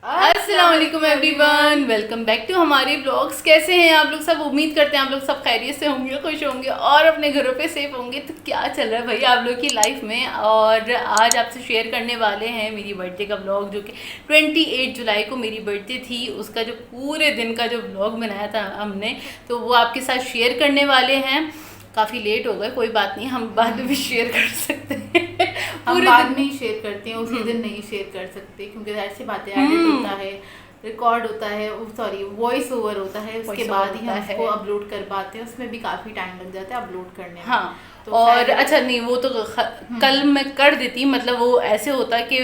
अस्सलाम वालेकुम everyone, welcome back to हमारे ब्लॉग्स। कैसे हैं आप लोग सब? उम्मीद करते हैं आप लोग सब खैरियत से होंगे, खुश होंगे और अपने घरों पे सेफ होंगे। तो क्या चल रहा है भाई आप लोग की लाइफ में? और आज आपसे शेयर करने वाले हैं मेरी बर्थडे का ब्लॉग, जो कि 28 जुलाई को मेरी बर्थडे थी। उसका जो पूरे दिन का जो ब्लॉग बनाया था हमने, तो वो आपके साथ शेयर करने वाले हैं। काफ़ी लेट हो गए, कोई बात नहीं, हम बाद में भी शेयर कर सकते हैं। हम बाद में ही शेयर करते हैं, उसी दिन नहीं शेयर कर सकते क्योंकि ऐसी बातें एडिट होता है, रिकॉर्ड होता है, सॉरी वॉइस ओवर होता है, उसके बाद ही हम उसको अपलोड कर पाते हैं। उसमें भी काफ़ी टाइम लग जाता है अपलोड करने में। हाँ तो और अच्छा नहीं, वो तो कल मैं कर देती, मतलब वो ऐसे होता कि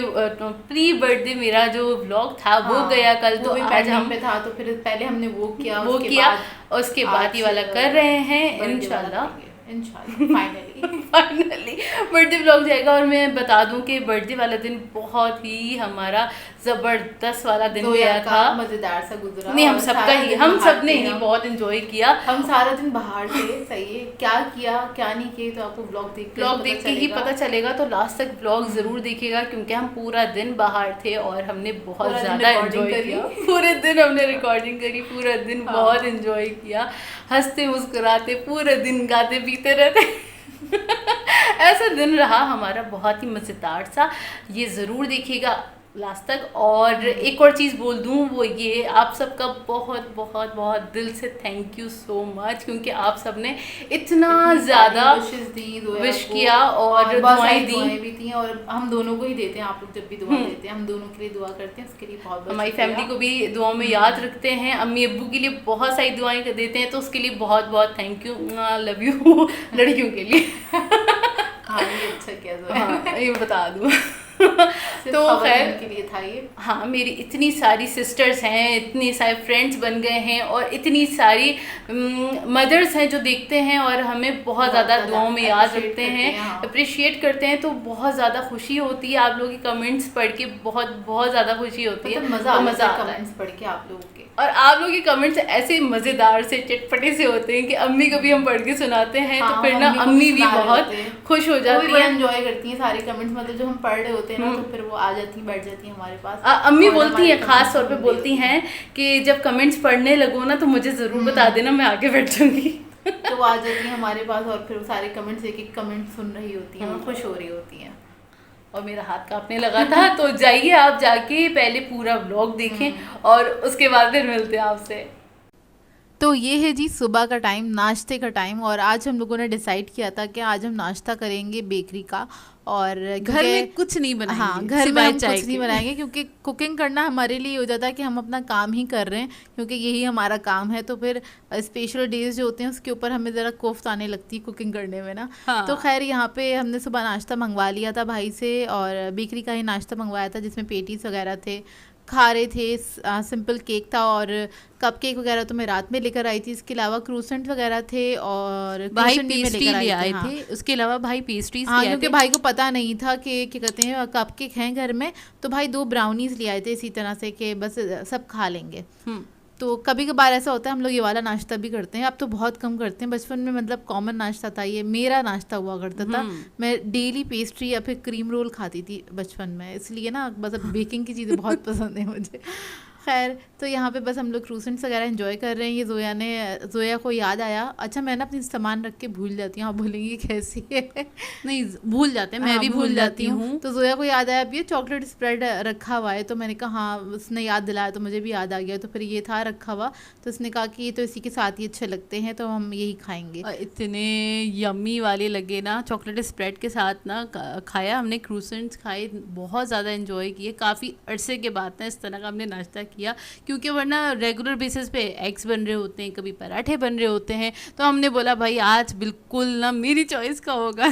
प्री बर्थडे मेरा जो व्लॉग था वो गया कल, तो आज हम पे था तो फिर पहले हमने वो किया, उसके बाद ये वाला कर रहे हैं इंशाल्लाह फाइनली बर्थडे व्लॉग जाएगा। और मैं बता दूं कि बर्थडे वाला दिन बहुत ही हमारा ज़बरदस्त वाला दिन गया था, मज़ेदार सा गुजरा। नहीं, हम सब ने ही बहुत एंजॉय किया। हम सारा दिन बाहर थे, सही है। क्या किया क्या नहीं किया तो आपको ब्लॉग देख के ही पता चलेगा। तो लास्ट तक ब्लॉग ज़रूर देखिएगा क्योंकि हम पूरा दिन बाहर थे और हमने बहुत ज़्यादा एंजॉय किया। पूरे दिन हमने रिकॉर्डिंग करी, पूरा दिन बहुत एंजॉय किया, हंसते मुस्कुराते पूरे दिन गाते पीते रहते। ऐसा दिन रहा हमारा, बहुत ही मज़ेदार सा। ये ज़रूर देखिएगा लास्ट तक। और एक और चीज़ बोल दूं, वो ये, आप सबका बहुत बहुत बहुत दिल से थैंक यू सो मच, क्योंकि आप सब ने इतना ज़्यादा विश किया और दुआएं भी थी। और हम दोनों को ही देते हैं, आप लोग जब भी दुआ देते हैं हम दोनों के लिए दुआ करते हैं, उसके लिए बहुत बहुत हमारी फैमिली को भी दुआओं में याद रखते हैं। अम्मी अब्बू के लिए बहुत सारी दुआएं देते हैं, तो उसके लिए बहुत बहुत थैंक यू, लव यू लड़कियों के लिए। हाँ ये अच्छा क्या हाँ ये बता दूँ। तो खैर के लिए था ये। हाँ, मेरी इतनी सारी सिस्टर्स हैं, इतने सारे फ्रेंड्स बन गए हैं और इतनी सारी मदर्स हैं जो देखते हैं और हमें बहुत ज़्यादा दुआओं में याद रखते हैं, अप्रिशिएट करते हैं। तो बहुत ज़्यादा खुशी होती है आप लोगों की कमेंट्स पढ़ के, बहुत बहुत ज़्यादा खुशी होती है, मज़ा आता है कमेंट्स पढ़ के आप लोगों के। और आप लोगों के कमेंट्स ऐसे मज़ेदार से चटपटे से होते हैं कि अम्मी को भी हम पढ़ के सुनाते हैं। तो फिर ना अम्मी भी बहुत खुश हो जाती है, एंजॉय करती हैं सारे कमेंट्स, मतलब जो हम पढ़ रहे होते हैं ना, तो फिर वो आ जाती, बैठ जाती है हमारे पास। अम्मी बोलती हैं, खास तौर पे बोलती हैं कि जब कमेंट्स पढ़ने लगो ना तो मुझे ज़रूर बता देना, मैं आगे बैठ जाऊंगी। तो वो आ जाती है हमारे पास और फिर सारे कमेंट्स, एक एक कमेंट सुन रही होती हैं, खुश हो रही होती हैं। और मेरा हाथ कांपने लगा था। तो जाइए आप जाके पहले पूरा व्लॉग देखें और उसके बाद फिर मिलते हैं आपसे। तो ये है जी सुबह का टाइम, नाश्ते का टाइम। और आज हम लोगों ने डिसाइड किया था कि आज हम नाश्ता करेंगे बेकरी का, और घर में कुछ नहीं बनाएंगे। हाँ, घर में हम कुछ नहीं बनाएंगे क्योंकि कुकिंग करना हमारे लिए हो जाता है कि हम अपना काम ही कर रहे हैं, क्योंकि यही हमारा काम है। तो फिर स्पेशल डेज जो होते हैं उसके ऊपर हमें ज़रा कोफ्त आने लगती है कुकिंग करने में ना। हाँ। तो खैर यहाँ पे हमने सुबह नाश्ता मंगवा लिया था भाई से, और बेकरी का ही नाश्ता मंगवाया था जिसमें पेटीज वगैरह थे, खा रहे थे। सिंपल केक था और कप केक वगैरह तो मैं रात में लेकर आई थी। इसके अलावा क्रूसेंट वगैरह थे और भाई पेस्ट्री ले आए थे। उसके अलावा भाई पेस्ट्रीज ले आए थे, क्योंकि भाई को पता नहीं था कि क्या कहते हैं कप केक हैं घर में, तो भाई 2 ब्राउनीज ले आए थे इसी तरह से कि बस सब खा लेंगे। तो कभी कभार ऐसा होता है, हम लोग ये वाला नाश्ता भी करते हैं, अब तो बहुत कम करते हैं। बचपन में मतलब कॉमन नाश्ता था, ये मेरा नाश्ता हुआ करता था। मैं डेली पेस्ट्री या फिर क्रीम रोल खाती थी बचपन में, इसलिए ना बस अब बेकिंग की चीज़ें बहुत पसंद है मुझे। खैर तो यहाँ पे बस हम लोग क्रूसेंट्स वगैरह एंजॉय कर रहे हैं। ये जोया को याद आया, अच्छा मैं ना अपनी सामान रख के भूल जाती हूँ, आप बोलेंगी कैसी है? नहीं भूल जाते हैं, मैं भी भूल जाती हूँ। तो जोया को याद आया अब ये चॉकलेट स्प्रेड रखा हुआ है, तो मैंने कहा हाँ, उसने याद दिलाया तो मुझे भी याद आ गया। तो फिर ये था रखा हुआ, तो उसने कहा कि ये तो इसी के साथ ही अच्छे लगते हैं, तो हम यही खाएंगे। इतने यम्मी वाले लगे ना, चॉकलेट स्प्रेड के साथ ना खाया हमने, क्रूसेंट्स खाए, बहुत ज़्यादा एंजॉय किए। काफ़ी अरसे के बाद ना इस तरह का हमने नाश्ता किया, क्योंकि वरना रेगुलर बेसिस पे एग्स बन रहे होते हैं, कभी पराठे बन रहे होते हैं। तो हमने बोला भाई आज बिल्कुल ना मेरी चॉइस का होगा।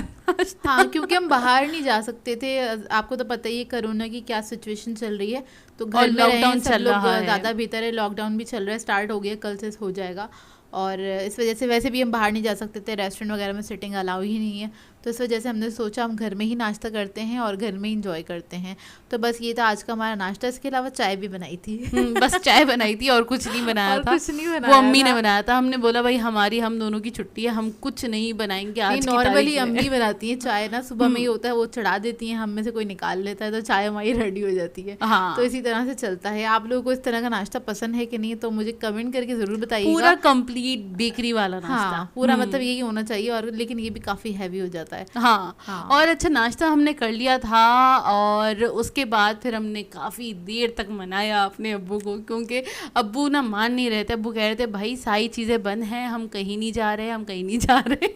हाँ, क्योंकि हम बाहर नहीं जा सकते थे, आपको तो पता ही है कोरोना की क्या सिचुएशन चल रही है, तो घर में लॉकडाउन चल रहा है, ज़्यादा बेहतर है। लॉकडाउन भी चल रहा है, स्टार्ट हो गया, कल से हो जाएगा। और इस वजह से वैसे भी हम बाहर नहीं जा सकते थे, रेस्टोरेंट वगैरह में सिटिंग अलाउ ही नहीं है। तो इस वजह से हमने सोचा हम घर में ही नाश्ता करते हैं और घर में ही इंजॉय करते हैं। तो बस ये था आज का हमारा नाश्ता। इसके अलावा चाय भी बनाई थी। बस चाय बनाई थी और कुछ नहीं बनाया था, कुछ नहीं बनाया, वो अम्मी ने बनाया था। हमने बोला भाई हम दोनों की छुट्टी है, हम कुछ नहीं बनाएंगे आज की तारीख में। नॉर्मली अम्मी बनाती है चाय ना, सुबह में ही होता है, वो चढ़ा देती हैं, हम में से कोई निकाल लेता है तो चाय हमारी रेडी हो जाती है। हाँ, तो इसी तरह से चलता है। आप लोगों को इस तरह का नाश्ता पसंद है कि नहीं, तो मुझे कमेंट करके जरूर बताइएगा। पूरा कंप्लीट बेकरी वाला नाश्ता। हाँ, पूरा मतलब यही होना चाहिए, और लेकिन ये भी काफी हैवी हो जाता है। हाँ। और अच्छा नाश्ता हमने कर लिया था, और उसके बाद फिर हमने काफ़ी देर तक मनाया अपने अब्बू को, क्योंकि अब्बू ना मान नहीं रहे थे। अब्बू कह रहे थे भाई सारी चीज़ें बंद हैं, हम कहीं नहीं जा रहे, हम कहीं नहीं जा रहे।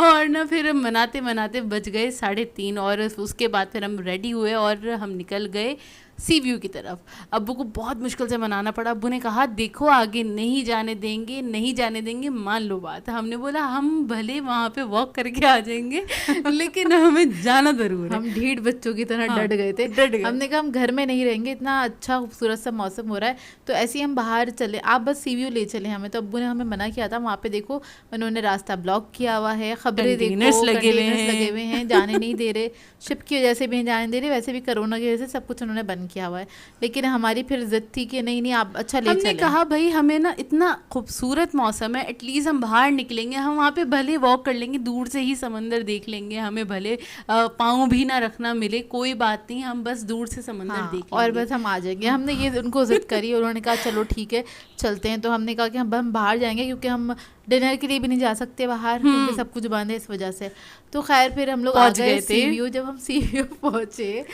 और ना फिर मनाते मनाते बज गए 3:30, और उसके बाद फिर हम रेडी हुए और हम निकल गए सी व्यू की तरफ। अब्बू को बहुत मुश्किल से मनाना पड़ा। अब्बू ने कहा देखो आगे नहीं जाने देंगे, नहीं जाने देंगे, मान लो बात। हमने बोला हम भले वहाँ पे वॉक करके आ जाएंगे लेकिन हमें जाना जरूर है। हम ढीठ बच्चों की तरह डट गए थे। हमने कहा हम घर में नहीं रहेंगे, इतना अच्छा खूबसूरत सा मौसम हो रहा है, तो ऐसे ही हम बाहर चले, आप बस सी व्यू ले चले हमें। तो अब्बू ने हमें मना किया था। वहाँ पे देखो उन्होंने रास्ता ब्लॉक किया हुआ है, खबरें देखो लगे हुए हैं, जाने नहीं दे रहे, शिप की वजह से भी नहीं जाने दे रहे, वैसे भी कोरोना की वजह से सब कुछ उन्होंने बंद किया हुआ है। लेकिन हमारी फिर जिद थी कि नहीं आप अच्छा ले चलें। हमने कहा भाई हमें ना इतना खूबसूरत मौसम है, एटलीस्ट हम बाहर निकलेंगे, हम वहाँ पे भले वॉक कर लेंगे, दूर से ही समंदर देख लेंगे, हमें भले पाँव भी ना रखना मिले, कोई बात नहीं, हम बस दूर से समंदर देख लेंगे और बस हम आ जाएंगे। हमने ये उनको जिद करी, उन्होंने कहा चलो ठीक है चलते हैं। तो हमने कहा कि हम बाहर जाएंगे, क्योंकि हम डिनर के लिए भी नहीं जा सकते बाहर, क्योंकि सब कुछ बंद है इस वजह से। तो खैर फिर हम लोग आ गए सी व्यू। जब हम सी व्यू पहुंचे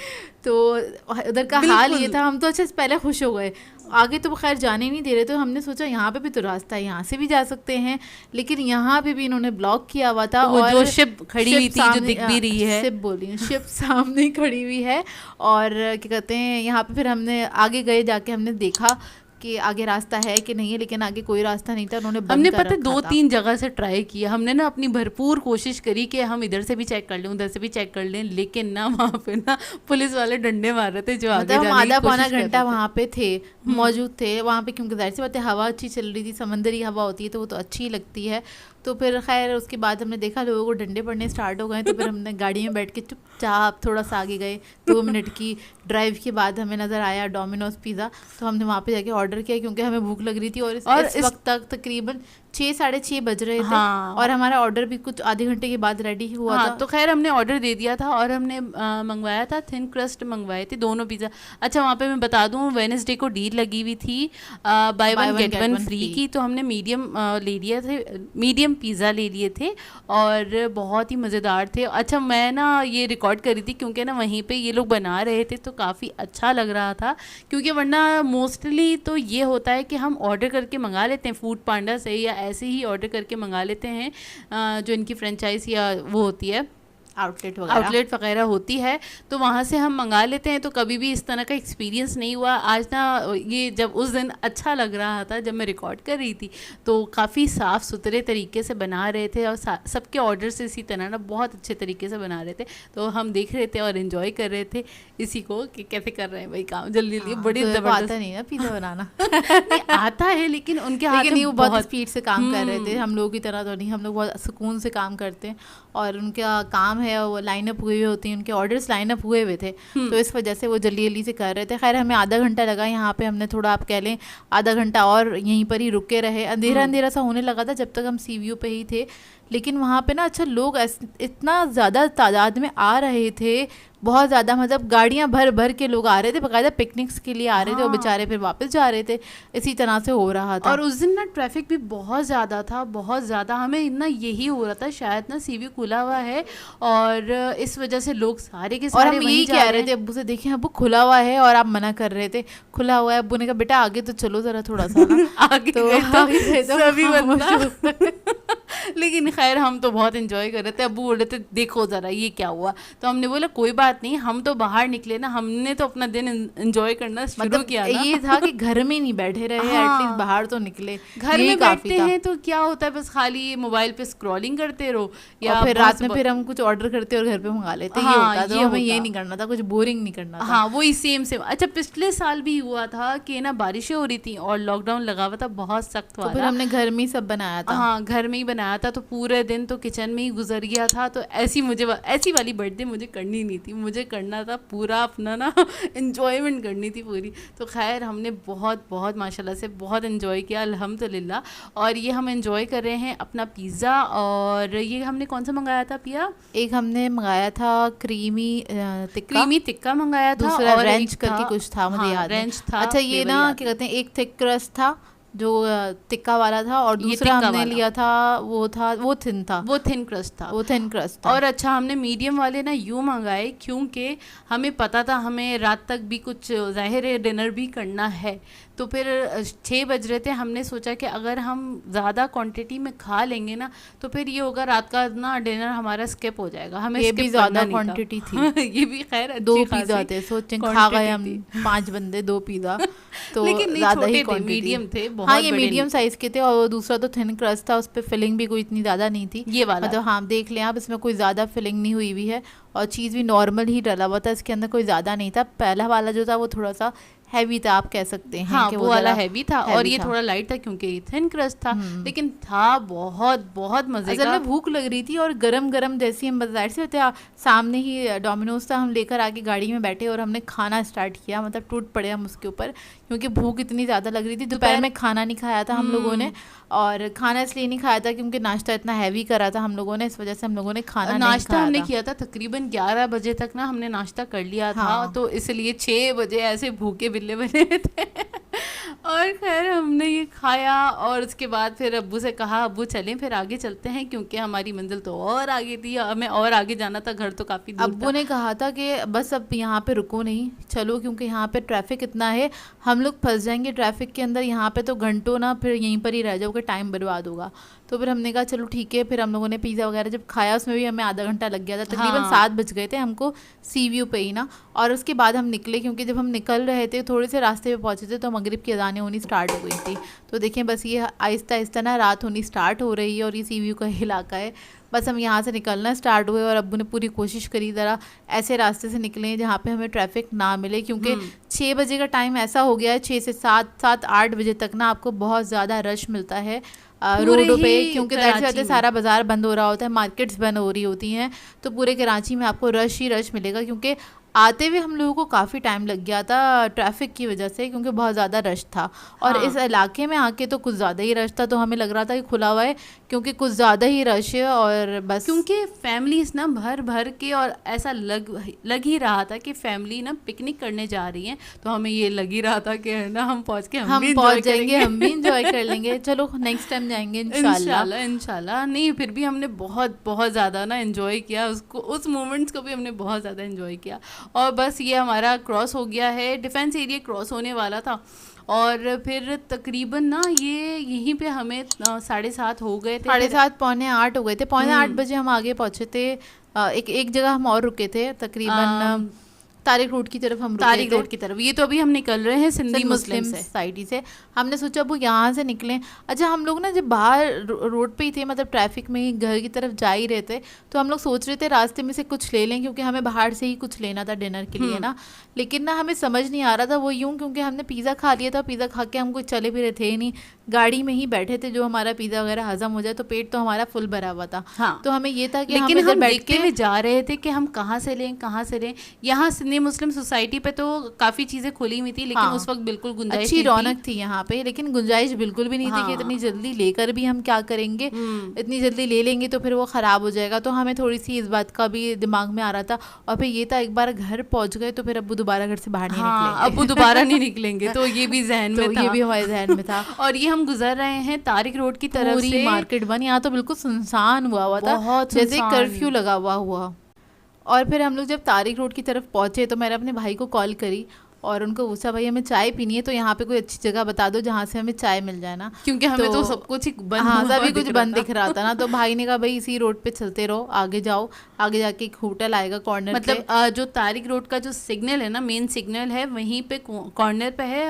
तो उधर का हाल ये था, हम तो अच्छे से पहले खुश हो गए, आगे तो खैर जाने नहीं दे रहे। तो हमने सोचा यहाँ पे भी तो रास्ता है, यहाँ से भी जा सकते हैं, लेकिन यहाँ पे भी इन्होंने ब्लॉक किया हुआ था। और जो शिप खड़ी हुई थी, जो दिख भी रही है, शिप बोली, शिप सामने खड़ी हुई है। और क्या कहते हैं, यहाँ पे फिर हमने आगे गए, जाके हमने देखा कि आगे रास्ता है कि नहीं है, लेकिन आगे कोई रास्ता नहीं था। हमने पता 2-3 जगह से ट्राई किया, हमने ना अपनी भरपूर कोशिश करी कि हम इधर से भी चेक कर लें, उधर से भी चेक कर लें, लेकिन ना वहाँ पे ना पुलिस वाले डंडे मार रहे थे जो आगे जाने की कोशिश कर रहे थे। आधा पौना घंटा वहाँ पे थे, मौजूद थे वहाँ पे, क्योंकि जाहिर सी बात है हवा अच्छी चल रही थी, समंदरी हवा होती है तो वो तो अच्छी लगती है। तो फिर खैर उसके बाद हमने देखा लोगों को डंडे पड़ने स्टार्ट हो गए, तो फिर हमने गाड़ी में बैठ के चुपचाप थोड़ा सा आगे गए। 2 मिनट की ड्राइव के बाद हमें नज़र आया डोमिनोज पिज़्ज़ा, तो हमने वहाँ पे जाके ऑर्डर किया, क्योंकि हमें भूख लग रही थी। और इस वक्त तक तकरीबन 6-6:30 बज रहे थे। हाँ। और हमारा ऑर्डर भी कुछ आधे घंटे के बाद रेडी हुआ था। तो खैर हमने ऑर्डर दे दिया था, और हमने मंगवाया था थिन क्रस्ट मंगवाए थे, दोनों पिज़्ज़ा। अच्छा वहाँ पे मैं बता दूँ वेडनेसडे को डील लगी हुई थी by one get one free की, तो हमने मीडियम ले लिए थे, मीडियम पिज़्ज़ा ले लिए थे, और बहुत ही मज़ेदार थे। अच्छा मैं ना ये रिकॉर्ड करी थी, क्योंकि ना वहीं पे ये लोग बना रहे थे, तो काफ़ी अच्छा लग रहा था। क्योंकि वरना मोस्टली तो ये होता है कि हम ऑर्डर करके मंगा लेते हैं फूड पांडा से, या ऐसे ही ऑर्डर करके मंगा लेते हैं, जो इनकी फ्रेंचाइज या वो होती है आउटलेट वगैरह होती है, तो वहाँ से हम मंगा लेते हैं। तो कभी भी इस तरह का एक्सपीरियंस नहीं हुआ। आज ना ये जब उस दिन अच्छा लग रहा था जब मैं रिकॉर्ड कर रही थी, तो काफ़ी साफ़ सुथरे तरीके से बना रहे थे, और सबके ऑर्डर से इसी तरह ना बहुत अच्छे तरीके से बना रहे थे। तो हम देख रहे थे और इन्जॉय कर रहे थे इसी को कि कैसे कर रहे हैं भाई काम जल्दी जल्दी। बड़ी आता नहीं ना पिज़्ज़ा बनाना आता है, लेकिन उनके हाथ में वो बहुत स्पीड से काम कर रहे थे। हम लोगों की तरह तो नहीं, हम लोग बहुत सुकून से काम करते हैं, और उनका काम है वो लाइनअप हुए हुए होती हैं, उनके ऑर्डर्स लाइनअप हुए हुए थे, तो इस वजह से वो जल्दी जल्दी से कर रहे थे। खैर हमें आधा घंटा लगा यहाँ पे, हमने थोड़ा आप कह लें आधा घंटा और यहीं पर ही रुके रहे। अंधेरा सा होने लगा था जब तक हम सी व्यू पे ही थे, लेकिन वहाँ पे ना अच्छा लोग इतना ज़्यादा तादाद में आ रहे थे, बहुत ज़्यादा, मतलब गाड़ियाँ भर भर के लोग आ रहे थे, बाकायदा पिकनिक्स के लिए आ रहे थे, और बेचारे फिर वापस जा रहे थे। इसी तरह से हो रहा था। और उस दिन ना ट्रैफिक भी बहुत ज़्यादा था, बहुत ज़्यादा। हमें इतना यही हो रहा था शायद ना सी व्यू खुला हुआ है, और इस वजह से लोग सारे के सारे, और हम यही कह रहे थे अब्बू से, देखिए अब्बू खुला हुआ है, और आप मना कर रहे थे खुला हुआ है। अब्बू ने कहा बेटा आगे तो चलो ज़रा थोड़ा सा आगे तो सभी लेकिन खैर हम तो बहुत एंजॉय कर रहे थे। अब्बू बोल रहे थे देखो ज़रा ये क्या हुआ, तो हमने बोला कोई बात नहीं, हम तो बाहर निकले ना, हमने तो अपना दिन एंजॉय करना शुरू किया ना। ये था कि घर में नहीं बैठे रहे, एटलीस्ट बाहर तो निकले। घर में बैठते हैं तो क्या होता है, बस खाली मोबाइल पे स्क्रॉलिंग करते रहो, या फिर रात में फिर हम कुछ ऑर्डर करते और घर पे मंगा लेते। ये होता था, हमें ये नहीं करना था, कुछ बोरिंग नहीं करना था। हाँ वही सेम। अच्छा पिछले साल भी हुआ था कि ना बारिशें हो रही थी और लॉकडाउन लगा हुआ था बहुत सख्त वाला, तो फिर हमने घर में ही सब बनाया था। हाँ घर में ही बनाया था तो पूरे दिन तो किचन में ही गुजर गया था। तो ऐसी वाली बर्थडे मुझे करनी नहीं थी, मुझे करना था पूरा अपना ना एंजॉयमेंट करनी थी पूरी। तो खैर हमने बहुत बहुत माशाल्लाह से बहुत एंजॉय किया अल्हम्दुलिल्लाह। और ये हम एंजॉय कर रहे हैं अपना पिज़्ज़ा। और ये हमने कौन सा मंगाया था पिया? एक हमने मंगाया था क्रीमी टिक्का मंगाया था, दूसरा और रेंच करके कुछ था, मुझे याद नहीं। रेंच था। अच्छा ये ना क्या कहते हैं, एक थिक क्रस्ट था जो टिक्का वाला था, और दूसरा हमने लिया था वो थिन क्रस्ट था। और अच्छा हमने मीडियम वाले ना यूँ मंगाए क्योंकि हमें पता था हमें रात तक भी कुछ ज़ाहिर है डिनर भी करना है। तो फिर 6 बज रहे थे, हमने सोचा कि अगर हम ज़्यादा क्वांटिटी में खा लेंगे ना तो फिर ये होगा रात का ना डिनर हमारा स्किप हो जाएगा। हमें ये भी ज़्यादा क्वांटिटी थी ये भी खैर 2 पिज़्ज़ा थे, सोचें खा गए हम 5 बंदे 2 पिज़्ज़ा। तो ज़्यादा ही मीडियम थे, हाँ ये मीडियम साइज़ के थे। और दूसरा तो थिन क्रस्ट था, उस पर फिलिंग भी कोई इतनी ज़्यादा नहीं थी, ये वाला मतलब हाँ देख लें आप, इसमें कोई ज़्यादा फिलिंग नहीं हुई है और चीज़ भी नॉर्मल ही डला हुआ था, इसके अंदर कोई ज़्यादा नहीं था। पहला वाला जो था वो थोड़ा सा हैवी था, आप कह सकते हैं। हाँ, कि वो वाला हैवी था और ये थोड़ा लाइट था क्योंकि ये थिन क्रस्ट था, लेकिन था बहुत बहुत मजे का। असल में भूख लग रही थी और गरम गरम जैसी हम बाजार से होते सामने ही डोमिनोज था, हम लेकर आके गाड़ी में बैठे और हमने खाना स्टार्ट किया, मतलब टूट पड़े हम उसके ऊपर क्योंकि भूख इतनी ज़्यादा लग रही थी। दोपहर में खाना नहीं खाया था हम लोगों ने, और खाना इसलिए नहीं खाया था क्योंकि नाश्ता इतना हैवी करा था हम लोगों ने, इस वजह से हम लोगों ने खाना नाश्ता हमने किया था तकरीबन 11 बजे तक ना, हमने नाश्ता कर लिया था। तो इसलिए 6 बजे ऐसे भूखे बिल्ले बने थे और खैर हमने ये खाया और उसके बाद फिर अब्बू से कहा अब्बू चलें फिर आगे चलते हैं क्योंकि हमारी मंजिल तो और आगे थी, हमें और आगे जाना था, घर तो काफ़ी दूर था। अब्बू ने कहा था कि बस अब यहाँ पे रुको नहीं, चलो क्योंकि यहाँ पे ट्रैफिक इतना है, हम लोग फंस जाएंगे ट्रैफिक के अंदर, यहाँ पे तो घंटों ना फिर यहीं पर ही रह जाओगे, टाइम बर्बाद होगा। तो फिर हमने कहा चलो ठीक है। फिर हम लोगों ने पिज़्ज़ा वगैरह जब खाया उसमें भी हमें आधा घंटा लग गया था, तकरीबन 7 बज गए थे हमको सी व्यू पे ही ना। और उसके बाद हम निकले क्योंकि जब हम निकल रहे थे थोड़े से रास्ते पे पहुंचे थे तो मगरिब की अज़ानें होनी स्टार्ट हो गई थी। तो देखें बस ये आहिस्ता आहिस्ता ना रात होनी स्टार्ट हो रही है और ये सी व्यू का इलाका है। बस हम यहाँ से निकलना स्टार्ट हुए और अब्बू ने पूरी कोशिश करी ज़रा ऐसे रास्ते से निकलें जहाँ पे हमें ट्रैफिक ना मिले, क्योंकि 6 बजे का टाइम ऐसा हो गया है, 6 से 7-8 बजे तक ना आपको बहुत ज़्यादा रश मिलता है रोडों पे, क्योंकि दरअसल सारा बाज़ार बंद हो रहा होता है, मार्केट्स बंद हो रही होती हैं। तो पूरे कराची में आपको रश ही रश मिलेगा, क्योंकि आते हुए हम लोगों को काफ़ी टाइम लग गया था ट्रैफिक की वजह से, क्योंकि बहुत ज़्यादा रश था। और इस इलाके में आके तो कुछ ज़्यादा ही रश था, तो हमें लग रहा था कि खुला हुआ है क्योंकि कुछ ज़्यादा ही रश है। और बस क्योंकि फैमिलीज ना भर भर के, और ऐसा लग ही रहा था कि फैमिली ना पिकनिक करने जा रही हैं, तो हमें ये लग ही रहा था कि ना हम पहुँच जाएंगे, हम भी इंजॉय कर लेंगे, चलो नेक्स्ट टाइम जाएंगे इंशाल्लाह। नहीं फिर भी हमने बहुत बहुत ज़्यादा ना एंजॉय किया उसको, उस मोमेंट्स को भी हमने बहुत ज़्यादा एंजॉय किया। और बस ये हमारा क्रॉस हो गया है, डिफेंस एरिया क्रॉस होने वाला था और फिर तकरीबन ना ये यहीं पे हमें 7:30 हो गए थे, 7:30 पौने 8 हो गए थे। पौने 8 बजे हम आगे पहुँचे थे। एक जगह हम और रुके थे, तकरीबन तारिक रोड की तरफ हम तारिक रोड की तरफ। ये तो अभी हम निकल रहे हैं सिंधी मुस्लिम सोसाइटी से। हमने सोचा वो यहाँ से निकलें। अच्छा हम लोग ना जब बाहर रोड पे ही थे, मतलब ट्रैफिक में ही घर की तरफ जा ही रहे थे, तो हम लोग सोच रहे थे रास्ते में से कुछ ले लें क्योंकि हमें बाहर से ही कुछ लेना था डिनर के लिए ना। लेकिन ना हमें समझ नहीं आ रहा था वो यूँ, क्योंकि हमने पिज़्ज़ा खा लिया था, पिज़्ज़ा खा के हम कुछ चले फिरे थे नहीं, गाड़ी में ही बैठे थे, जो हमारा पिज़्ज़ा वगैरह हजम हो जाए, तो पेट तो हमारा फुल भरा हुआ था। हाँ। तो हमें ये था कि लेकिन हम देखते हुए जा रहे थे कि हम कहाँ से लें। यहाँ सिंधी मुस्लिम सोसाइटी पे तो काफी चीजें खुली हुई थी, लेकिन उस वक्त बिल्कुल गुंजाइश अच्छी रौनक थी यहाँ पे, लेकिन गुंजाइश बिल्कुल भी नहीं थी कि इतनी जल्दी लेकर भी हम क्या करेंगे, इतनी जल्दी ले लेंगे तो फिर वो खराब हो जाएगा। तो हमें थोड़ी सी इस बात का भी दिमाग में आ रहा था। और फिर ये था एक बार घर पहुंच गए तो फिर अब्बू दोबारा घर से बाहर नहीं निकलेंगे, अब्बू दोबारा नहीं निकलेंगे, तो ये भी जहन में था, ये भी हमारे जहन में था। और ये हम गुजर रहे हैं तारिक रोड की तरफ से, मार्केट बन, यहाँ तो बिल्कुल सुनसान हुआ था, जैसे कर्फ्यू लगा हुआ। और फिर हम लोग जब तारिक रोड की तरफ पहुंचे तो मैंने अपने भाई को कॉल करी और उनको पूछा भाई हमें चाय पीनी है, तो यहाँ पे कोई अच्छी जगह बता दो जहाँ से हमें चाय मिल जाए ना, क्योंकि हमें तो सब कुछ बंद, सभी कुछ बंद दिख रहा था ना। तो भाई ने कहा भाई इसी रोड पे चलते रहो, आगे जाओ, आगे जाके एक होटल आएगा कॉर्नर, मतलब जो तारिक रोड का जो सिग्नल है ना, मेन सिग्नल है, वहीं पे कॉर्नर पे है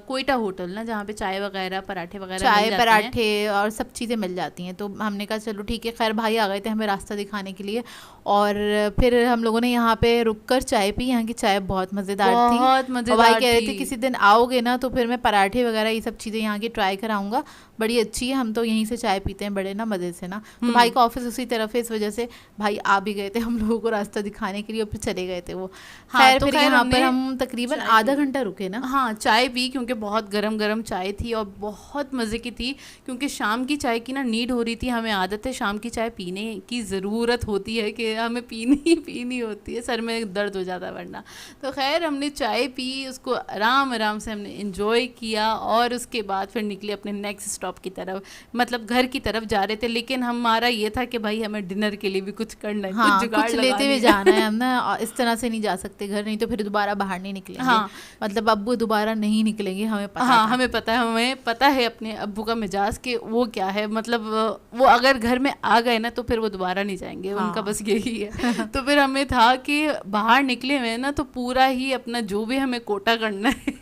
कोयटा होटल ना, जहाँ पे चाय वगैरह पराठे और सब चीज़ें मिल जाती हैं। तो हमने कहा चलो ठीक है। खैर भाई आ गए थे हमें रास्ता दिखाने के लिए, और फिर हम लोगों ने यहाँ पे रुक कर चाय पी। यहाँ की चाय बहुत मज़ेदार थी, मजेदार भाई कह रहे थे किसी दिन आओगे ना तो फिर मैं पराठे वगैरह ये सब चीज़ें यहाँ की ट्राई कराऊंगा, बड़ी अच्छी है। हम तो यहीं से चाय पीते हैं बड़े ना मज़े से ना। तो भाई का ऑफिस उसी तरफ है, इस वजह से भाई आ भी गए थे हम लोगों को रास्ता दिखाने के लिए और फिर चले गए थे वो। हाँ, फिर यहाँ पर हम तकरीबन आधा घंटा रुके ना। हाँ, चाय पी, क्योंकि बहुत गरम गरम चाय थी और बहुत मज़े की थी, क्योंकि शाम की चाय की ना नीड हो रही थी। हमें आदत है शाम की चाय पीने की ज़रूरत होती है कि हमें पीनी होती है, सर में दर्द हो जाता है वरना। तो खैर हमने चाय पी, उसको आराम आराम से हमने इंजॉय किया और उसके बाद फिर निकले अपने नेक्स्ट स्टॉप की तरफ, मतलब घर की तरफ जा रहे थे। लेकिन हमारा ये था कि भाई हमें डिनर के लिए भी कुछ करना है, हाँ, कुछ जुगाड़ लेते हुए जाना है हम ना, इस तरह से नहीं जा सकते घर, नहीं तो फिर दोबारा बाहर नहीं निकलेंगे। हाँ, मतलब अब्बू दोबारा नहीं निकलेंगे, हमें पता। हाँ, हमें पता है अपने अब्बू का मिजाज के वो क्या है, मतलब वो अगर घर में आ गए ना तो फिर वो दोबारा नहीं जाएंगे। हाँ। उनका बस यही है। तो फिर हमें था कि बाहर निकले हुए ना तो पूरा ही अपना जो भी हमें कोटा करना है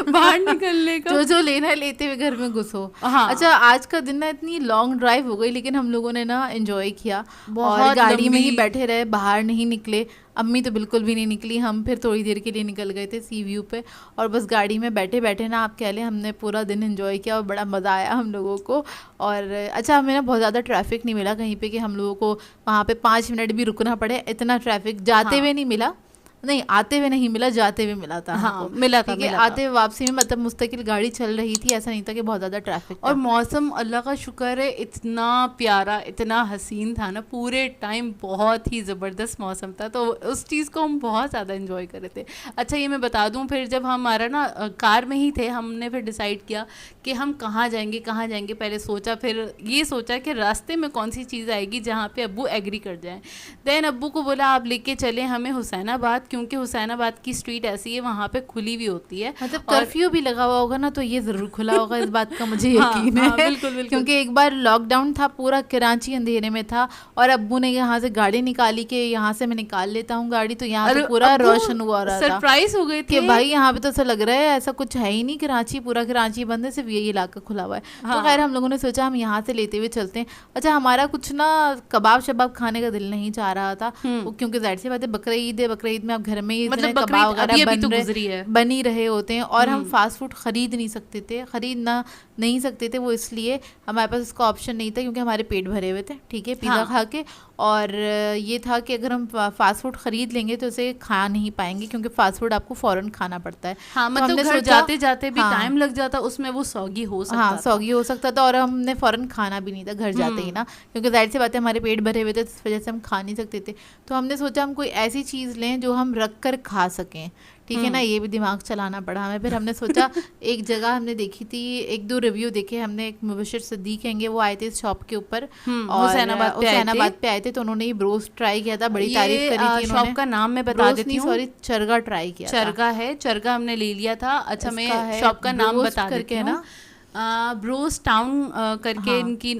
बाहर निकलने का, जो लेना है लेते हुए घर में घुसो। हाँ। अच्छा, आज का दिन ना इतनी लॉन्ग ड्राइव हो गई, लेकिन हम लोगों ने ना एंजॉय किया और गाड़ी में ही बैठे रहे, बाहर नहीं निकले। अम्मी तो बिल्कुल भी नहीं निकली, हम फिर थोड़ी देर के लिए निकल गए थे सी व्यू पे और बस गाड़ी में बैठे बैठे ना आप कह लें हमने पूरा दिन एंजॉय किया और बड़ा मज़ा आया हम लोगों को। और अच्छा, हमें ना बहुत ज़्यादा ट्रैफिक नहीं मिला कहीं पे कि हम लोगों को वहाँ पे 5 मिनट भी रुकना पड़े, इतना ट्रैफिक जाते हुए नहीं मिला, नहीं आते हुए नहीं मिला, जाते हुए मिला था। हाँ, मिला था, आते हुए वापसी में मतलब मुस्तकिल गाड़ी चल रही थी, ऐसा नहीं था कि बहुत ज़्यादा ट्रैफिक। और मौसम अल्लाह का शुक्र है इतना प्यारा, इतना हसीन था ना, पूरे टाइम बहुत ही ज़बरदस्त मौसम था, तो उस चीज़ को हम बहुत ज़्यादा इंजॉय कर रहे थे। अच्छा, ये मैं बता दूँ, फिर जब हमारा ना कार में ही थे, हमने फिर डिसाइड किया कि हम कहाँ जाएंगे। पहले सोचा, फिर ये सोचा कि रास्ते में कौन सी चीज़ आएगी जहाँ पे अब्बू एग्री कर जाएं। देन अब्बू को बोला आप लेके चले हमें हुसैनाबाद, क्योंकि हुसैनाबाद की स्ट्रीट ऐसी है, वहाँ पे खुली भी होती है, मतलब कर्फ्यू भी लगा हुआ होगा ना, तो ये ज़रूर खुला होगा, इस बात का मुझे यकीन है। बिल्कुल, क्योंकि एक बार लॉकडाउन था, पूरा कराची अंधेरे में था और अब्बू ने यहाँ से गाड़ी निकाली कि यहाँ से मैं निकाल लेता हूँ गाड़ी, तो यहाँ से पूरा रोशन हुआ रहा था। सरप्राइज हो गए थे कि भाई यहाँ पे तो ऐसा लग रहा है ऐसा कुछ है ही नहीं, कराची पूरा कराची बंद है, सिर्फ यही इलाका खुला हुआ है। तो खैर हम लोगों ने सोचा हम यहाँ से लेते हुए चलते हैं। अच्छा, हमारा कुछ ना कबाब शबाब खाने का दिल नहीं चाह रहा था, क्योंकि जाहिर सी बात है बकरा ईद है, बकरा ईद में आप घर में ही मतलब कबाब वगैरह बन ही रहे होते हैं और हम फास्ट फूड खरीद नहीं सकते थे, वो इसलिए हमारे पास उसका ऑप्शन नहीं था, क्योंकि हमारे पेट भरे हुए थे, ठीक है, पिज़्ज़ा खा के। और ये था कि अगर हम फास्ट फूड खरीद लेंगे तो उसे खा नहीं पाएंगे, क्योंकि फास्ट फूड आपको फ़ौरन खाना पड़ता है। हाँ, मतलब घर जाते जाते भी टाइम लग जाता, उसमें वो सौगी हो सकता था। सौगी हो सकता था और हमने फ़ौरन खाना भी नहीं था घर जाते ही ना, क्योंकि जाहिर सी बात है हमारे पेट भरे हुए थे, इस वजह से हम खा नहीं सकते थे। तो हमने सोचा हम कोई ऐसी चीज़ लें जो हम रख कर खा सकें, ठीक है ना, ये भी दिमाग चलाना पड़ा हमें। फिर हमने सोचा एक जगह हमने देखी थी, 1-2 रिव्यू देखे हमने, एक मुबशिर सिद्दीक हैंगे, वो आए थे इस शॉप के ऊपर और हुसैनाबाद पे आए थे, तो उन्होंने ये ब्रोस्ट ट्राई किया था, बड़ी तारीफ करी थी। शॉप का नाम मैं बता देती हूँ, सॉरी, चरगा ट्राई किया, चरगा हमने ले लिया था। अच्छा, मैं शॉप का नाम बता देती हूँ ना, ब्रोस टाउन करके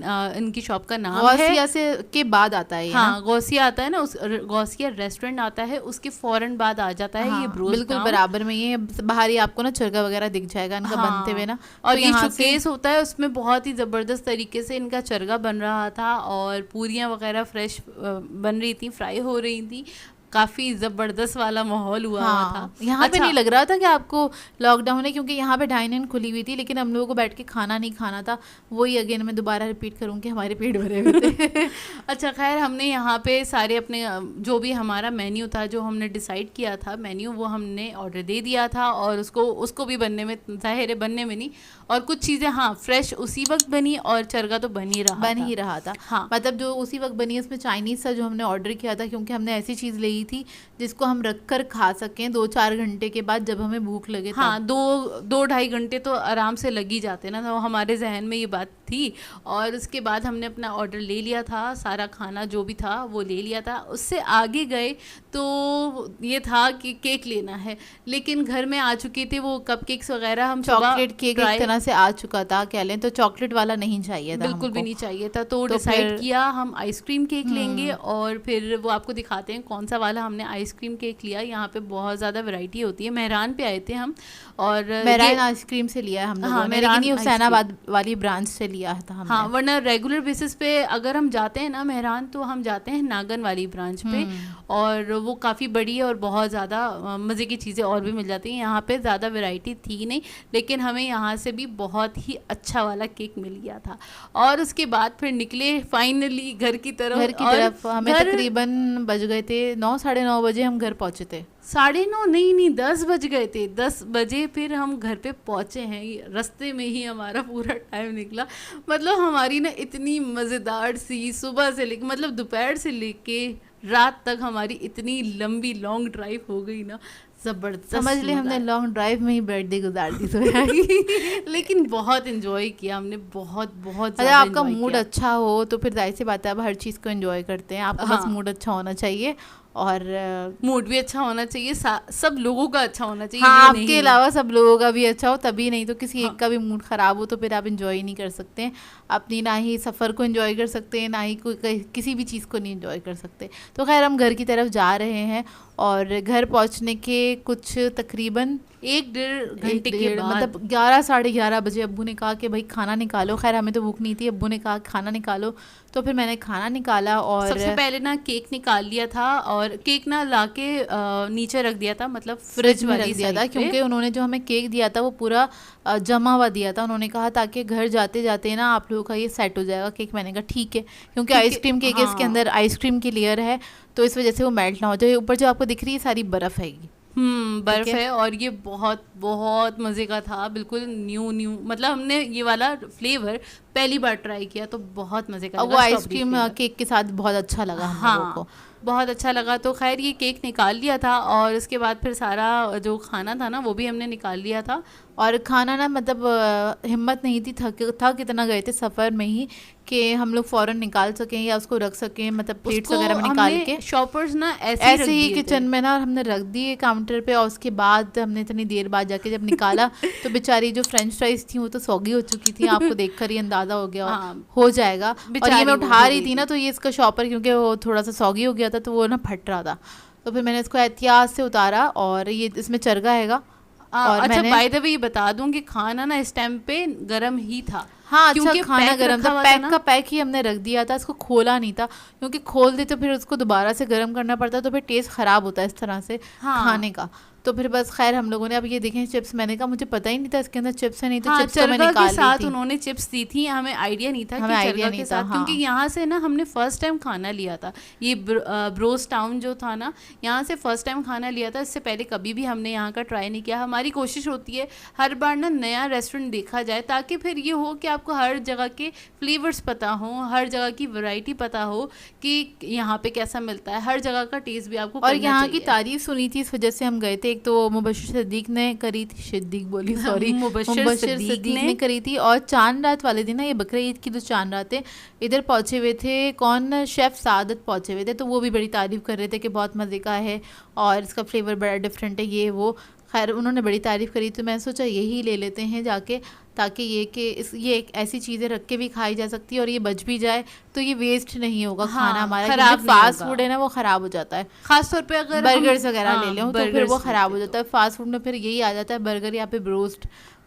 हाँ। इनकी शॉप का नाम है। गौसिया से के बाद आता है, हाँ, गौसिया आता है ना, उस गौसिया रेस्टोरेंट आता है, उसके फौरन बाद आ जाता है। हाँ, ये ब्रोस बिल्कुल बराबर में, ये बाहर ही आपको ना चरगा वगैरह दिख जाएगा इनका हाँ, बनते हुए ना। और तो ये शोकेस होता है, उसमें बहुत ही ज़बरदस्त तरीके से इनका चरगा बन रहा था और पूरियाँ वगैरह फ्रेश बन रही थी, फ्राई हो रही थी, काफ़ी ज़बरदस्त वाला माहौल हुआ था। यहाँ पे नहीं लग रहा था कि आपको लॉकडाउन है, क्योंकि यहाँ पे डाइन इन खुली हुई थी, लेकिन हम लोगों को बैठ के खाना नहीं खाना था। वही अगेन मैं दोबारा रिपीट करूँगी, हमारे पेट भरे हुए थे। अच्छा, खैर हमने यहाँ पे सारे अपने जो भी हमारा मेन्यू था, जो हमने डिसाइड किया था मेन्यू, वो हमने ऑर्डर दे दिया था और उसको भी बनने में, ज़ाहिर है बनने में नहीं, और कुछ चीज़ें हाँ फ्रेश उसी वक्त बनी और चरगा तो बन ही रहा था। हाँ, मतलब जो उसी वक्त बनी, उसमें चाइनीज़ था जो हमने ऑर्डर किया था, क्योंकि हमने ऐसी चीज़ ली थी जिसको हम रख कर खा सकें 2-4 घंटे के बाद, जब हमें भूख लगे। हाँ, 2-2.5 घंटे तो आराम से लग ही जाते ना, तो हमारे जहन में ये बात थी। और उसके बाद हमने अपना ऑर्डर ले लिया था, सारा खाना जो भी था वो ले लिया था। उससे आगे गए तो ये था कि केक लेना है, लेकिन घर में आ चुके थे वो कपकेक्स वगैरह। हम चॉकलेट केक एक तरह से आ चुका था, कह लें तो चॉकलेट वाला नहीं चाहिए था, बिल्कुल भी नहीं चाहिए था। तो डिसाइड किया हम आइसक्रीम केक लेंगे, और फिर वो आपको दिखाते हैं कौन सा वाला हमने आइसक्रीम केक लिया। यहाँ पे बहुत ज़्यादा वैरायटी होती है। मेहरान पे आए थे हम, और मेहरान आइसक्रीम से लिया हम लोगों ने, लेकिन ये हुसैनाबाद वाली ब्रांच से लिया लिया था हमने। हाँ, वरना रेगुलर बेसिस पे अगर हम जाते हैं ना मेहरान, तो हम जाते हैं नागन वाली ब्रांच पे, और वो काफ़ी बड़ी है और बहुत ज़्यादा मज़े की चीज़ें और भी मिल जाती हैं। यहाँ पे ज़्यादा वैरायटी थी नहीं, लेकिन हमें यहाँ से भी बहुत ही अच्छा वाला केक मिल गया था। और उसके बाद फिर निकले फाइनली घर की तरफ। हमें तकरीबन बज गए थे 9, 9:30 बजे हम घर पहुँचे थे। 9:30 नहीं 10 बज गए थे। 10 बजे फिर हम घर पे पहुंचे हैं। रास्ते में ही हमारा पूरा टाइम निकला। मतलब हमारी ना इतनी मज़ेदार सी सुबह से लेके, मतलब दोपहर से लेके रात तक हमारी इतनी लंबी लॉन्ग ड्राइव हो गई ना, ज़बरदस्त। समझ ले हमने लॉन्ग ड्राइव में ही बर्थडे गुजार दी तो लेकिन बहुत इन्जॉय किया हमने, बहुत बहुत। अगर आपका मूड अच्छा हो तो फिर जाहिर सी बात है आप हर चीज़ को एंजॉय करते हैं। आपका बस मूड अच्छा होना चाहिए, और मूड भी अच्छा होना चाहिए, सब लोगों का अच्छा होना चाहिए। हाँ, आपके अलावा सब लोगों का भी अच्छा हो, तभी। नहीं तो किसी एक का भी मूड ख़राब हो तो फिर आप एंजॉय नहीं कर सकते हैं अपनी, ना ही सफ़र को एंजॉय कर सकते हैं, ना ही कोई किसी भी चीज़ को नहीं एंजॉय कर सकते। तो खैर हम घर की तरफ जा रहे हैं, और घर पहुंचने के कुछ तकरीबन 1-1.5 घंटे के बाद, मतलब 11, 11:30 बजे अब्बू ने कहा कि भाई खाना निकालो। खैर हमें तो भूख नहीं थी, अब्बू ने कहा खाना निकालो, तो फिर मैंने खाना निकाला। और सबसे पहले ना केक निकाल लिया था, और केक ना लाके नीचे रख दिया था, मतलब फ्रिज में रख दिया था, क्योंकि उन्होंने जो हमें केक दिया था वो पूरा जमा हुआ दिया था। उन्होंने कहा ताकि घर जाते जाते ना आप लोगों का ये सेट हो जाएगा केक। मैंने कहा ठीक है, क्योंकि आइसक्रीम केक है, इसके अंदर आइसक्रीम की लेयर है, तो इस वजह से वो मेल्ट ना हो जाए। ऊपर जो आपको दिख रही है सारी बर्फ़ है, बर्फ है। और ये बहुत बहुत मज़े का था, बिल्कुल न्यू, मतलब हमने ये वाला फ्लेवर पहली बार ट्राई किया, तो बहुत मज़े का लगा। वो आइसक्रीम केक के साथ बहुत अच्छा लगा हम लोगों को, बहुत अच्छा लगा। तो खैर ये केक निकाल लिया था, और उसके बाद फिर सारा जो खाना था ना वो भी हमने निकाल लिया था। और खाना ना मतलब हिम्मत नहीं थी, थक इतना गए थे सफ़र में ही कि हम लोग फ़ौरन निकाल सकें या उसको रख सकें, मतलब प्लेट्स वगैरह में निकाल के। शॉपर्स ना ऐसे ही किचन में ना हमने रख दिए काउंटर पे, और उसके बाद हमने इतनी देर बाद जाके जब निकाला तो बेचारी जो फ्रेंच फ्राइज थी वो तो सौगी हो चुकी थी। आपको देखकर ही अंदाज़ा हो गया हो जाएगा। और ये मैं उठा रही थी ना, तो ये इसका शॉपर क्योंकि वो थोड़ा सा सौगी हो गया था तो वो ना फट रहा था, तो फिर मैंने इसको एहतियात से उतारा, और ये इसमें चरगा हैगा। और अच्छा बाय द वे ये बता दूं कि खाना ना इस टाइम पे गरम ही था। हाँ, अच्छा खाना गरम था, पैक का पैक ही हमने रख दिया था, इसको खोला नहीं था, क्योंकि खोल दे तो फिर उसको दोबारा से गरम करना पड़ता, तो फिर टेस्ट ख़राब होता है इस तरह से खाने का। तो फिर बस खैर हम लोगों ने, अब ये देखें चिप्स, मैंने कहा मुझे पता ही नहीं था इसके अंदर चिप्स है, नहीं तो चिप्स तो मैं निकाल ली थी। साथ उन्होंने चिप्स दी थी, हमें आइडिया नहीं था, हमें आइडिया नहीं था, क्योंकि यहाँ से ना हमने फर्स्ट टाइम खाना लिया था। ये ब्रोस टाउन जो था ना, यहाँ से फर्स्ट टाइम खाना लिया था। इससे पहले कभी भी हमने यहाँ का ट्राई नहीं किया। हमारी कोशिश होती है हर बार ना नया रेस्टोरेंट देखा जाए, ताकि फिर ये हो कि आपको हर जगह के फ्लेवर्स पता हो, हर जगह की वैरायटी पता हो कि यहाँ पे कैसा मिलता है, हर जगह का टेस्ट भी आपको। और यहाँ की तारीफ सुनी थी, इस वजह से हम गए थे। एक तो मुबशिर सिद्दीक ने करी थी, मुबशिर सिद्दीक ने करी थी, और चांद रात वाले दिन ना, ये बकरा ईद की जो चांद रात है, इधर पहुँचे हुए थे कौन, शेफ़ सादत पहुँचे हुए थे, तो वो भी बड़ी तारीफ़ कर रहे थे कि बहुत मज़े का है और इसका फ्लेवर बड़ा डिफरेंट है, ये वो। खैर उन्होंने बड़ी तारीफ़ करी, तो मैंने सोचा यही ले लेते हैं जाके, ताकि ये एक ऐसी चीज़ें रख के भी खाई जा सकती है, और ये बच भी जाए तो ये वेस्ट नहीं होगा खाना हमारा। खराब फास्ट फूड है ना, वो ख़राब हो जाता है, ख़ासतौर पे अगर बर्गर्स वगैरह ले लें तो फिर वो ख़राब हो जाता है। फास्ट फूड में फिर यही आ जाता है, बर्गर या फिर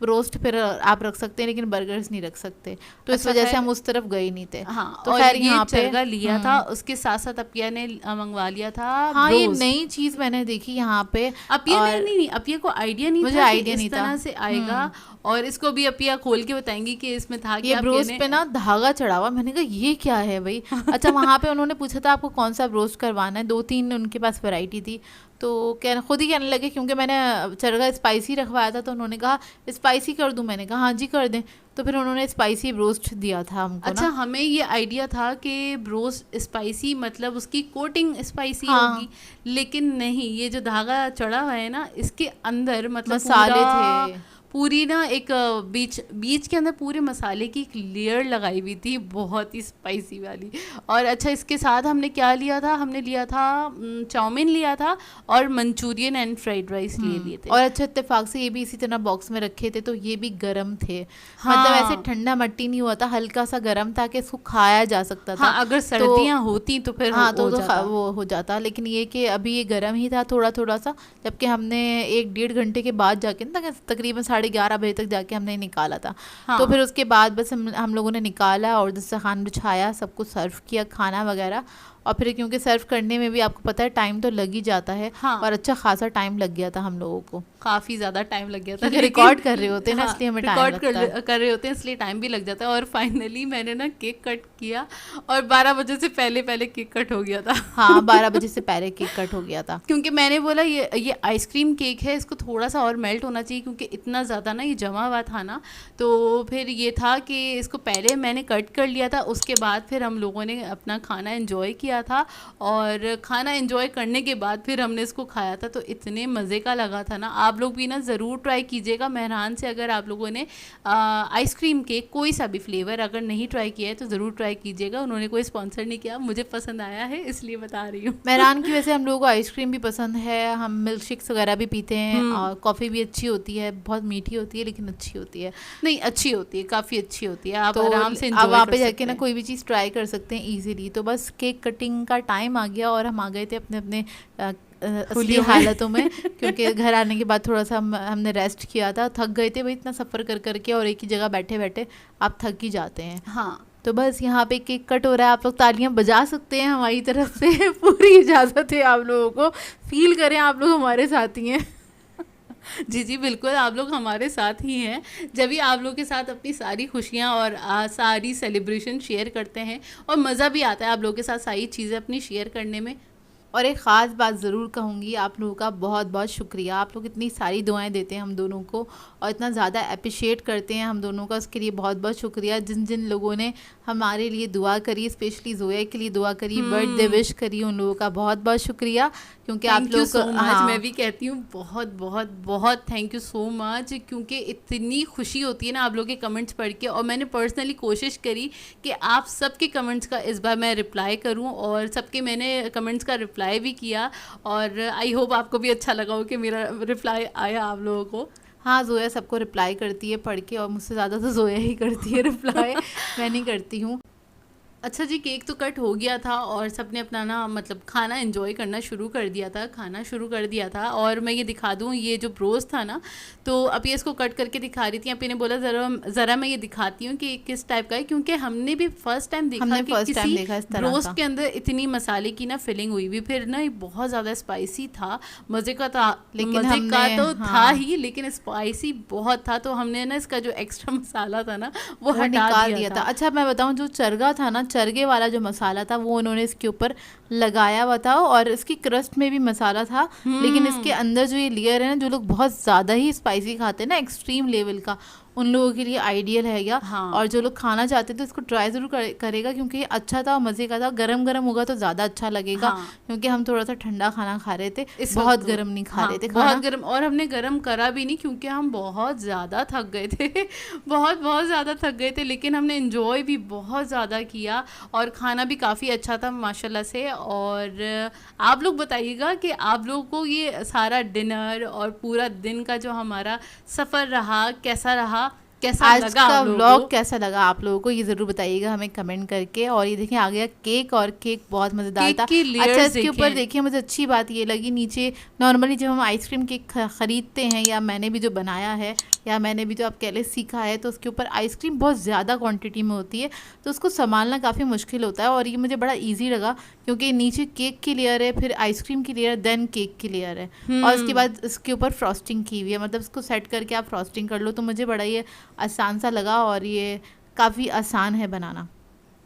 रोस्ट फिर आप रख सकते हैं, लेकिन बर्गर्स नहीं रख सकते, तो इस वजह से हम उस तरफ गए नहीं थे। हाँ, तो खैर यहाँ पे लिया था, उसके साथ साथ अपिया ने मंगवा लिया था। हाँ, ये नई चीज़ मैंने देखी यहाँ पे। अपिया नहीं, अपिया को आइडिया नहीं था, मुझे आइडिया नहीं था इस तरह से आएगा, और इसको भी अपिया खोल के बताएंगी कि इसमें था ये ब्रोस्ट पे ना धागा चढ़ा हुआ। मैंने कहा ये क्या है भाई। अच्छा, वहाँ पे उन्होंने पूछा था आपको कौन सा ब्रोस्ट करवाना है, 2-3 उनके पास वैरायटी थी, तो खुद ही कहने लगे, क्योंकि मैंने चरगा स्पाइसी रखवाया था, तो उन्होंने कहा स्पाइसी कर दूं। मैंने कहा हाँ जी कर दें, तो फिर उन्होंने स्पाइसी ब्रोस्ट दिया था हमको। अच्छा, हमें ये आइडिया था कि ब्रोस्ट स्पाइसी मतलब उसकी कोटिंग स्पाइसी होगी, लेकिन नहीं, ये जो धागा चढ़ा हुआ है ना, इसके अंदर मतलब मसाले थे, पूरी ना एक बीच के अंदर पूरे मसाले की एक लेयर लगाई हुई थी, बहुत ही स्पाइसी वाली। और अच्छा, इसके साथ हमने क्या लिया था, हमने लिया था चाउमीन लिया था, और मंचूरियन एंड फ्राइड राइस ले लिए थे। और अच्छा, इत्तेफाक से ये भी इसी तरह बॉक्स में रखे थे, तो ये भी गरम थे। हाँ, मतलब ऐसे ठंडा मट्टी नहीं हुआ था, हल्का सा गरम था कि इसको खाया जा सकता था। हाँ, अगर सर्दियाँ होती तो फिर वो हो जाता, लेकिन ये कि अभी ये गरम ही था थोड़ा थोड़ा सा, जबकि हमने 1-1.5 घंटे के बाद जाके ना तकरीबन 11:30 बजे तक जाके हमने निकाला था। तो फिर उसके बाद बस हम लोगों ने निकाला और दस्तरखान बिछाया, सबको सर्व किया खाना वगैरह। और फिर क्योंकि सर्व करने में भी आपको पता है टाइम तो लग ही जाता है। और अच्छा खासा टाइम लग गया था हम लोगों को, काफ़ी ज़्यादा टाइम लग गया था, रिकॉर्ड कर रहे होते हैं ना, इसलिए हमें टाइम लगता है। कर रहे होते हैं इसलिए टाइम भी लग जाता है। और फाइनली मैंने ना केक कट किया और 12 बजे से पहले केक कट हो गया था। हाँ, 12 बजे से पहले केक कट हो गया था, क्योंकि मैंने बोला ये आइसक्रीम केक है, इसको थोड़ा सा और मेल्ट होना चाहिए, क्योंकि इतना ज़्यादा ना ये जमा हुआ था ना। तो फिर ये था कि इसको पहले मैंने कट कर लिया था, उसके बाद फिर हम लोगों ने अपना खाना एंजॉय किया था। और खाना एंजॉय करने के बाद फिर हमने इसको खाया था, तो इतने मज़े का लगा था ना। आप लोग भी ना ज़रूर ट्राई कीजिएगा मेहरान से। अगर आप लोगों ने आइसक्रीम केक कोई सा भी फ्लेवर अगर नहीं ट्राई किया है तो ज़रूर ट्राई कीजिएगा। उन्होंने कोई स्पॉन्सर नहीं किया, मुझे पसंद आया है इसलिए बता रही हूँ। मेहरान की वैसे हम लोगों को आइसक्रीम भी पसंद है, हम मिल्क शेक्स वगैरह भी पीते हैं और कॉफ़ी भी अच्छी होती है, बहुत मीठी होती है लेकिन अच्छी होती है। नहीं, अच्छी होती है, काफ़ी अच्छी होती है। आप तो आराम से आप वहाँ पे जाके ना कोई भी चीज़ ट्राई कर सकते हैं ईजिली। तो बस केक कटिंग का टाइम आ गया और हम आ गए थे अपने अपने असली हालतों में, क्योंकि घर आने के बाद थोड़ा सा हमने रेस्ट किया था, थक गए थे भाई इतना सफ़र कर करके, और एक ही जगह बैठे बैठे आप थक ही जाते हैं। हाँ, तो बस यहाँ पे केक कट हो रहा है, आप लोग तालियां बजा सकते हैं हमारी तरफ से, पूरी इजाज़त है आप लोगों को, फील करें आप लोग हमारे साथ ही हैं। जी जी बिल्कुल, आप लोग हमारे साथ ही हैं। जब भी आप लोग के साथ अपनी सारी खुशियाँ और सारी सेलिब्रेशन शेयर करते हैं और मज़ा भी आता है आप लोगों के साथ सारी चीज़ें अपनी शेयर करने में। और एक ख़ास बात ज़रूर कहूँगी, आप लोगों का बहुत बहुत शुक्रिया। आप लोग इतनी सारी दुआएं देते हैं हम दोनों को और इतना ज़्यादा अप्रिशिएट करते हैं हम दोनों का, उसके लिए बहुत बहुत शुक्रिया। जिन जिन लोगों ने हमारे लिए दुआ करी, स्पेशली जोया के लिए दुआ करी, बर्थडे विश करी, उन लोगों का बहुत बहुत शुक्रिया। क्योंकि आप लोग so हाँ, मैं भी कहती हूँ बहुत बहुत बहुत थैंक यू सो मच, क्योंकि इतनी खुशी होती है ना आप लोग के कमेंट्स पढ़ के। और मैंने पर्सनली कोशिश करी कि आप सबके कमेंट्स का इस बार मैं रिप्लाई करूँ, और सबके मैंने कमेंट्स का रिप्लाई भी किया। और आई होप आपको भी अच्छा लगा हो कि मेरा रिप्लाई आया आप लोगों को। हाँ, जोया सबको रिप्लाई करती है पढ़ के, और मुझसे ज़्यादा तो जोया ही करती है रिप्लाई, मैं नहीं करती हूँ। अच्छा जी, केक तो कट हो गया था और सबने अपना ना मतलब खाना एंजॉय करना शुरू कर दिया था, खाना शुरू कर दिया था। और मैं ये दिखा दूँ, ये जो ब्रोस्ट था ना, तो अभी इसको कट करके दिखा रही थी। अभी ने बोला ज़रा मैं ये दिखाती हूँ कि किस टाइप का है, क्योंकि हमने भी फर्स्ट टाइम देखा कि किसी ब्रोस्ट के अंदर इतनी मसाले की ना फिलिंग हुई हुई। फिर ना बहुत ज़्यादा स्पाइसी था, मज़े का था, लेकिन मज़े का तो था ही, लेकिन स्पाइसी बहुत था। तो हमने ना इसका जो एक्स्ट्रा मसाला था ना वो हटा दिया था। अच्छा मैं बताऊँ, जो चरगा था ना, चरगे वाला जो मसाला था वो उन्होंने इसके ऊपर लगाया हुआ था, और इसकी क्रस्ट में भी मसाला था, लेकिन इसके अंदर जो ये लेयर है ना, जो लोग बहुत ज़्यादा ही स्पाइसी खाते हैं ना, एक्सट्रीम लेवल का, उन लोगों के लिए आइडियल है या हाँ। और जो लोग खाना चाहते थे इसको ट्राई ज़रूर करेगा, क्योंकि ये अच्छा था, मज़े का था। गरम गरम होगा तो ज़्यादा अच्छा लगेगा। हाँ। क्योंकि हम थोड़ा सा ठंडा खाना खा रहे थे, बहुत गरम नहीं खा रहे थे खाना, बहुत गरम। और हमने गरम करा भी नहीं, क्योंकि हम बहुत ज़्यादा थक गए थे बहुत बहुत ज़्यादा थक गए थे, लेकिन हमने इन्जॉय भी बहुत ज़्यादा किया और खाना भी काफ़ी अच्छा था माशाल्लाह से। और आप लोग बताइएगा कि आप लोगों को ये सारा डिनर और पूरा दिन का जो हमारा सफ़र रहा कैसा रहा, कैसा आज लगा का व्लॉग कैसा लगा आप लोगों को, ये ज़रूर बताइएगा हमें कमेंट करके। और ये देखिए आ गया केक, और केक बहुत मज़ेदार था। अच्छा इसके ऊपर देखिए, मुझे अच्छी बात ये लगी, नीचे नॉर्मली जब हम आइसक्रीम केक ख़रीदते हैं, या मैंने भी जो बनाया है, या मैंने भी जो आप कह लें सीखा है, तो उसके ऊपर आइसक्रीम बहुत ज़्यादा क्वांटिटी में होती है, तो उसको संभालना काफ़ी मुश्किल होता है। और ये मुझे बड़ा ईजी लगा, क्योंकि नीचे केक की लेयर है, फिर आइसक्रीम की लेयर, देन केक की लेयर है, और उसके बाद इसके ऊपर फ्रॉस्टिंग की हुई है, मतलब इसको सेट करके आप फ्रॉस्टिंग कर लो। तो मुझे बड़ा ये आसान सा लगा, और ये काफ़ी आसान है बनाना।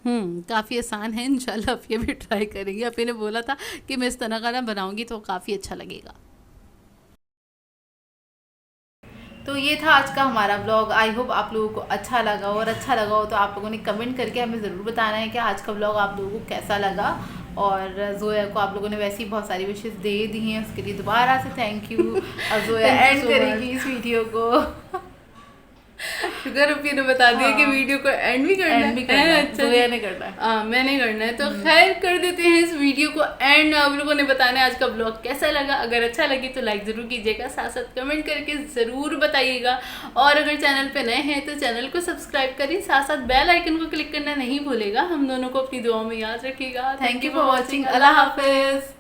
काफ़ी आसान है। इंशाल्लाह आप ये भी ट्राई करेंगे। आप ने बोला था कि मैं इस तरह का ना बनाऊंगी तो काफ़ी अच्छा लगेगा। तो ये था आज का हमारा व्लॉग। आई होप आप लोगों को अच्छा लगा, और अच्छा लगा हो तो आप लोगों ने कमेंट करके हमें ज़रूर बताना है कि आज का व्लॉग आप लोगों को कैसा लगा। और जोया को आप लोगों ने वैसे ही बहुत सारी विशेस दे दी हैं, उसके लिए दोबारा से थैंक यू। और जोया एंड करेगी इस वीडियो को। शुगर रुपये ने बता दिया कि वीडियो को एंड भी करना है। अच्छा, मैंने करना है, मैंने करना है। तो खैर कर देते हैं इस वीडियो को एंड। आप लोगों ने बताना है आज का ब्लॉग कैसा लगा। अगर अच्छा लगे तो लाइक ज़रूर कीजिएगा, साथ साथ कमेंट करके ज़रूर बताइएगा। और अगर चैनल पे नए हैं तो चैनल को सब्सक्राइब करिए, साथ साथ बेल आइकन को क्लिक करना नहीं भूलेगा। हम दोनों को अपनी दुआओं में याद रखिएगा। Thank you for watching. अल्लाह हाफिज़।